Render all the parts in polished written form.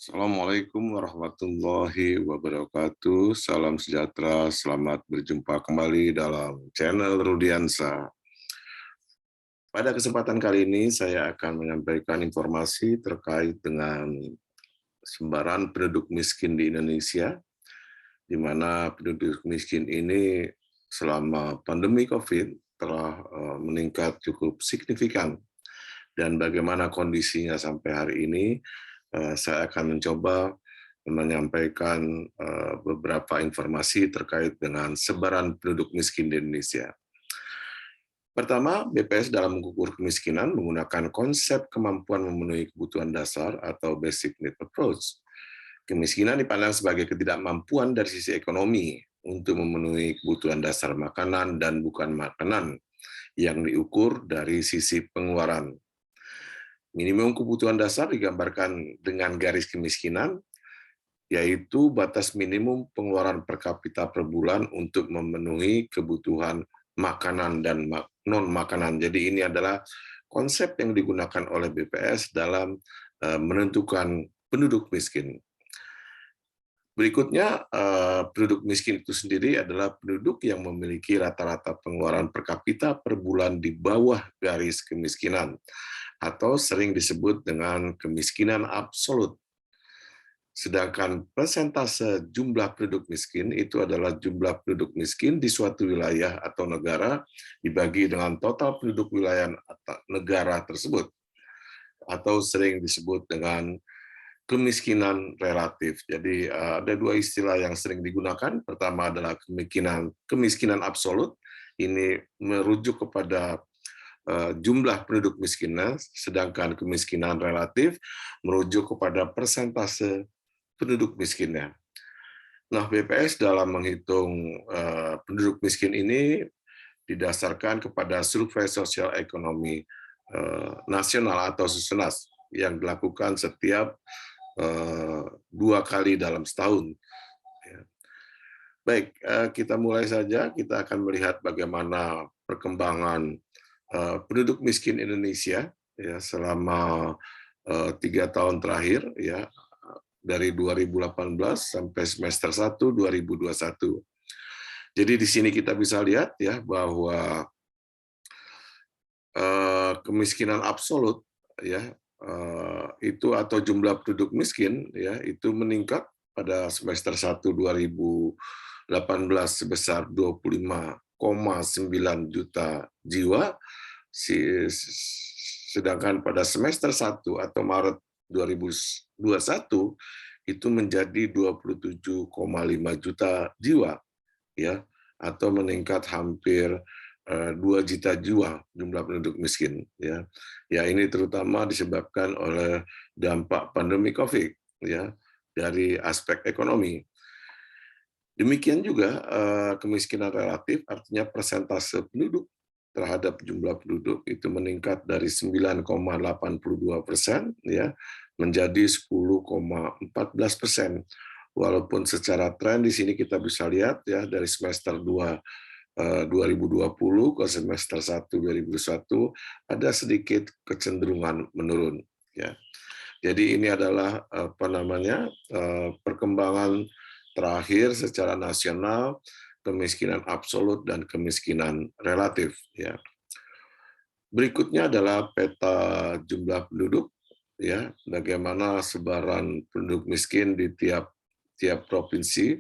Assalamualaikum warahmatullahi wabarakatuh. Salam sejahtera, selamat berjumpa kembali dalam channel Rudiansa. Pada kesempatan kali ini saya akan menyampaikan informasi terkait dengan sebaran penduduk miskin di Indonesia, di mana penduduk miskin ini selama pandemi COVID telah meningkat cukup signifikan. Dan bagaimana kondisinya sampai hari ini, saya akan mencoba menyampaikan beberapa informasi terkait dengan sebaran penduduk miskin di Indonesia. Pertama, BPS dalam mengukur kemiskinan menggunakan konsep kemampuan memenuhi kebutuhan dasar atau basic need approach. Kemiskinan dipandang sebagai ketidakmampuan dari sisi ekonomi untuk memenuhi kebutuhan dasar makanan dan bukan makanan yang diukur dari sisi pengeluaran. Minimum kebutuhan dasar digambarkan dengan garis kemiskinan, yaitu batas minimum pengeluaran per kapita per bulan untuk memenuhi kebutuhan makanan dan non-makanan. Jadi ini adalah konsep yang digunakan oleh BPS dalam menentukan penduduk miskin. Berikutnya, penduduk miskin itu sendiri adalah penduduk yang memiliki rata-rata pengeluaran per kapita per bulan di bawah garis kemiskinan, atau sering disebut dengan kemiskinan absolut. Sedangkan persentase jumlah penduduk miskin itu adalah jumlah penduduk miskin di suatu wilayah atau negara dibagi dengan total penduduk wilayah negara tersebut, atau sering disebut dengan kemiskinan relatif. Jadi ada dua istilah yang sering digunakan. Pertama adalah kemiskinan absolut. Ini merujuk kepada jumlah penduduk miskinnya, sedangkan kemiskinan relatif merujuk kepada persentase penduduk miskinnya. Nah, BPS dalam menghitung penduduk miskin ini didasarkan kepada survei sosial ekonomi nasional atau Susenas yang dilakukan setiap 2 kali dalam setahun. Baik, kita mulai saja. Kita akan melihat bagaimana perkembangan penduduk miskin Indonesia ya selama 3 tahun terakhir ya, dari 2018 sampai semester 1 2021. Jadi di sini kita bisa lihat ya bahwa kemiskinan absolut ya itu atau jumlah penduduk miskin ya itu meningkat pada semester 1 2018 sebesar 25,9 juta jiwa, sedangkan pada semester 1 atau Maret 2021 itu menjadi 27,5 juta jiwa ya, atau meningkat hampir 2 juta jiwa jumlah penduduk miskin ya. Ya ini terutama disebabkan oleh dampak pandemi Covid ya dari aspek ekonomi. Demikian juga kemiskinan relatif, artinya persentase penduduk terhadap jumlah penduduk itu meningkat dari 9,82% ya menjadi 10,14%. Walaupun secara tren di sini kita bisa lihat ya dari semester 2 2020 ke semester 1 2021 ada sedikit kecenderungan menurun ya. Jadi ini adalah perkembangan terakhir secara nasional kemiskinan absolut dan kemiskinan relatif ya. Berikutnya adalah peta jumlah penduduk ya, bagaimana sebaran penduduk miskin di tiap provinsi.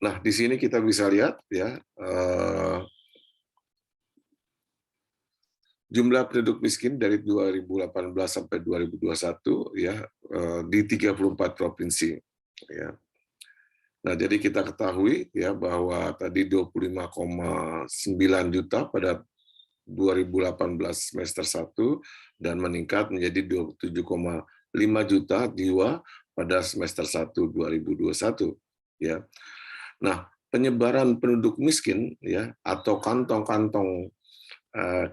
Nah, di sini kita bisa lihat ya jumlah penduduk miskin dari 2018 sampai 2021 ya di 34 provinsi ya. Nah, jadi kita ketahui ya bahwa tadi 25,9 juta pada 2018 semester 1 dan meningkat menjadi 27,5 juta jiwa pada semester 1 2021 ya. Nah, penyebaran penduduk miskin ya atau kantong-kantong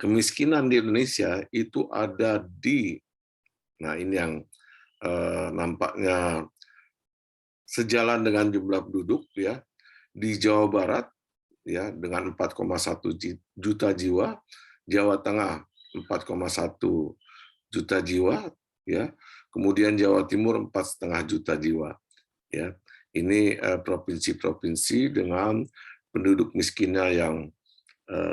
kemiskinan di Indonesia itu ada di, nah ini yang nampaknya sejalan dengan jumlah penduduk ya, di Jawa Barat ya dengan 4,1 juta jiwa, Jawa Tengah 4,1 juta jiwa, ya. Kemudian Jawa Timur 4,5 juta jiwa, ya. Ini provinsi-provinsi dengan penduduk miskinnya yang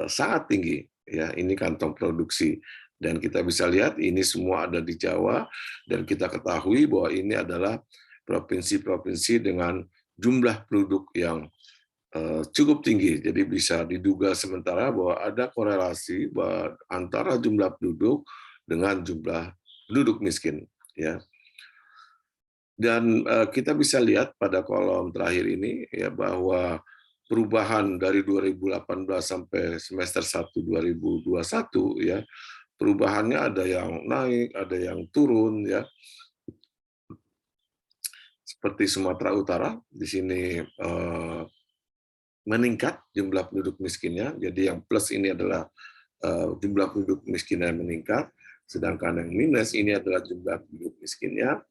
sangat tinggi, ya. Ini kantong produksi, dan kita bisa lihat ini semua ada di Jawa, dan kita ketahui bahwa ini adalah provinsi-provinsi dengan jumlah penduduk yang cukup tinggi. Jadi bisa diduga sementara bahwa ada korelasi bahwa antara jumlah penduduk dengan jumlah penduduk miskin, ya. Dan kita bisa lihat pada kolom terakhir ini, ya, bahwa perubahan dari 2018 sampai semester 1 2021, ya, perubahannya ada yang naik, ada yang turun, ya. Seperti Sumatera Utara di sini meningkat jumlah penduduk miskinnya. Jadi yang plus ini adalah jumlah penduduk miskinnya meningkat, sedangkan yang minus ini adalah jumlah penduduk miskinnya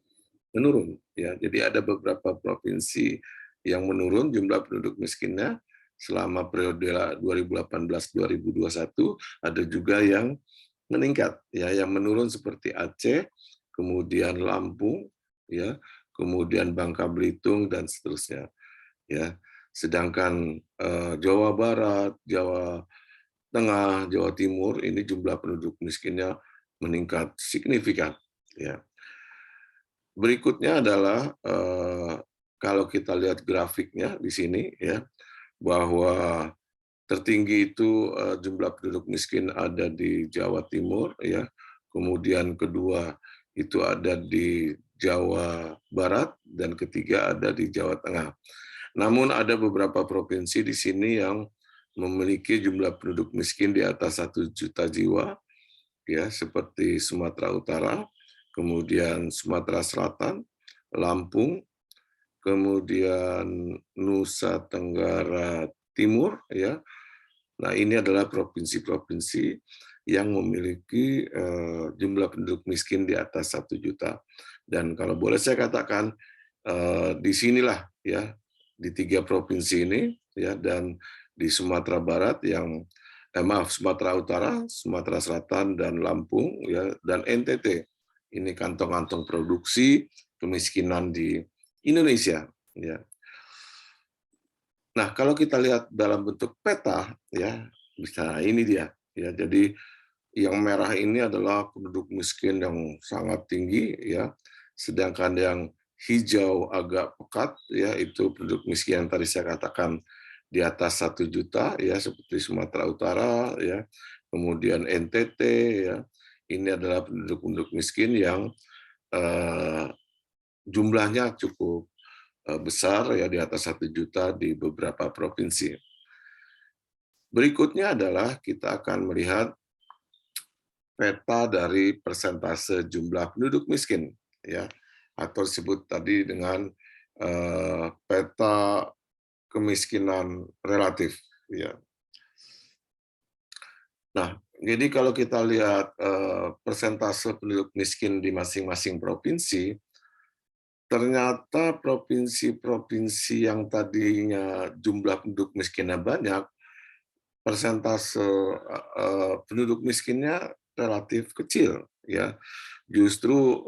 menurun, ya. Jadi ada beberapa provinsi yang menurun jumlah penduduk miskinnya selama periode 2018-2021, ada juga yang meningkat, ya, yang menurun seperti Aceh, kemudian Lampung, ya, kemudian Bangka Belitung dan seterusnya, ya. Sedangkan Jawa Barat, Jawa Tengah, Jawa Timur ini jumlah penduduk miskinnya meningkat signifikan, ya. Berikutnya adalah kalau kita lihat grafiknya di sini, ya, bahwa tertinggi itu jumlah penduduk miskin ada di Jawa Timur, ya. Kemudian kedua itu ada di Jawa Barat dan ketiga ada di Jawa Tengah. Namun ada beberapa provinsi di sini yang memiliki jumlah penduduk miskin di atas 1 juta jiwa, ya, seperti Sumatera Utara, kemudian Sumatera Selatan, Lampung, kemudian Nusa Tenggara Timur, ya. Nah, ini adalah provinsi-provinsi yang memiliki jumlah penduduk miskin di atas 1 juta. Dan kalau boleh saya katakan, di sinilah, ya, di 3 provinsi ini, ya, dan di Sumatera Barat yang Sumatera Utara, Sumatera Selatan, dan Lampung, ya, dan NTT. Ini kantong-kantong produksi kemiskinan di Indonesia, ya. Nah, kalau kita lihat dalam bentuk peta, ya, bisa ini dia, ya. Jadi yang merah ini adalah penduduk miskin yang sangat tinggi, ya. Sedangkan yang hijau agak pekat, ya, itu penduduk miskin yang tadi saya katakan di atas 1 juta, ya, seperti Sumatera Utara, ya. Kemudian NTT, ya. Ini adalah penduduk-penduduk miskin yang jumlahnya cukup besar, ya, di atas 1 juta di beberapa provinsi. Berikutnya adalah kita akan melihat peta dari persentase jumlah penduduk miskin, ya, atau disebut tadi dengan peta kemiskinan relatif, ya. Nah, jadi kalau kita lihat persentase penduduk miskin di masing-masing provinsi, ternyata provinsi-provinsi yang tadinya jumlah penduduk miskinnya banyak, persentase penduduk miskinnya relatif kecil, ya. Justru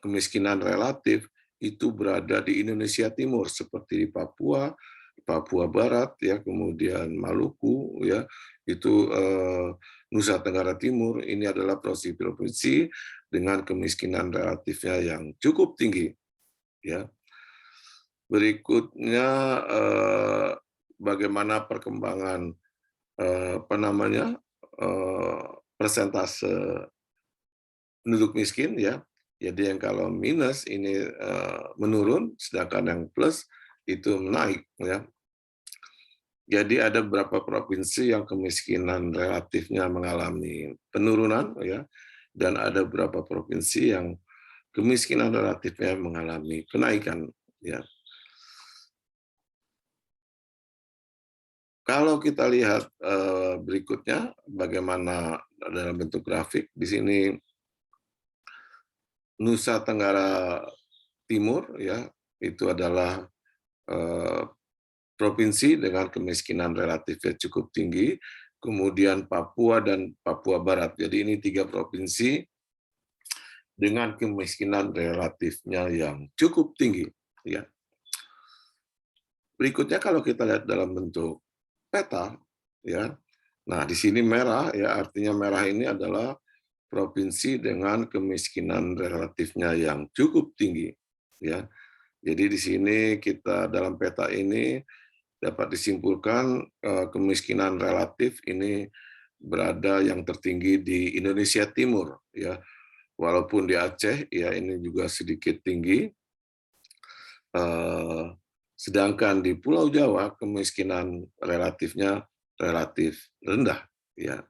kemiskinan relatif itu berada di Indonesia Timur seperti di Papua, Papua Barat, ya, kemudian Maluku, ya, itu Nusa Tenggara Timur. Ini adalah provinsi-provinsi dengan kemiskinan relatifnya yang cukup tinggi, ya. Berikutnya bagaimana perkembangan persentase penduduk miskin, ya. Jadi yang kalau minus ini menurun, sedangkan yang plus itu naik, ya. Jadi ada beberapa provinsi yang kemiskinan relatifnya mengalami penurunan, ya, dan ada beberapa provinsi yang kemiskinan relatifnya mengalami kenaikan, ya. Kalau kita lihat berikutnya bagaimana dalam bentuk grafik, di sini Nusa Tenggara Timur, ya, itu adalah provinsi dengan kemiskinan relatifnya cukup tinggi, kemudian Papua dan Papua Barat. Jadi ini 3 provinsi dengan kemiskinan relatifnya yang cukup tinggi, ya. Berikutnya kalau kita lihat dalam bentuk peta, ya. Nah, di sini merah, ya, artinya merah ini adalah provinsi dengan kemiskinan relatifnya yang cukup tinggi, ya. Jadi di sini kita dalam peta ini dapat disimpulkan kemiskinan relatif ini berada yang tertinggi di Indonesia Timur, ya. Walaupun di Aceh, ya, ini juga sedikit tinggi. Eh, Sedangkan di Pulau Jawa kemiskinan relatifnya relatif rendah, ya.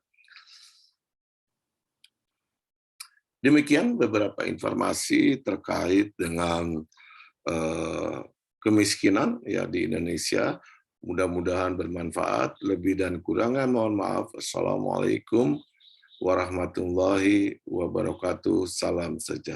Demikian beberapa informasi terkait dengan kemiskinan, ya, di Indonesia. Mudah-mudahan bermanfaat. Lebih dan kurangnya mohon maaf. Assalamualaikum warahmatullahi wabarakatuh. Salam sejahtera.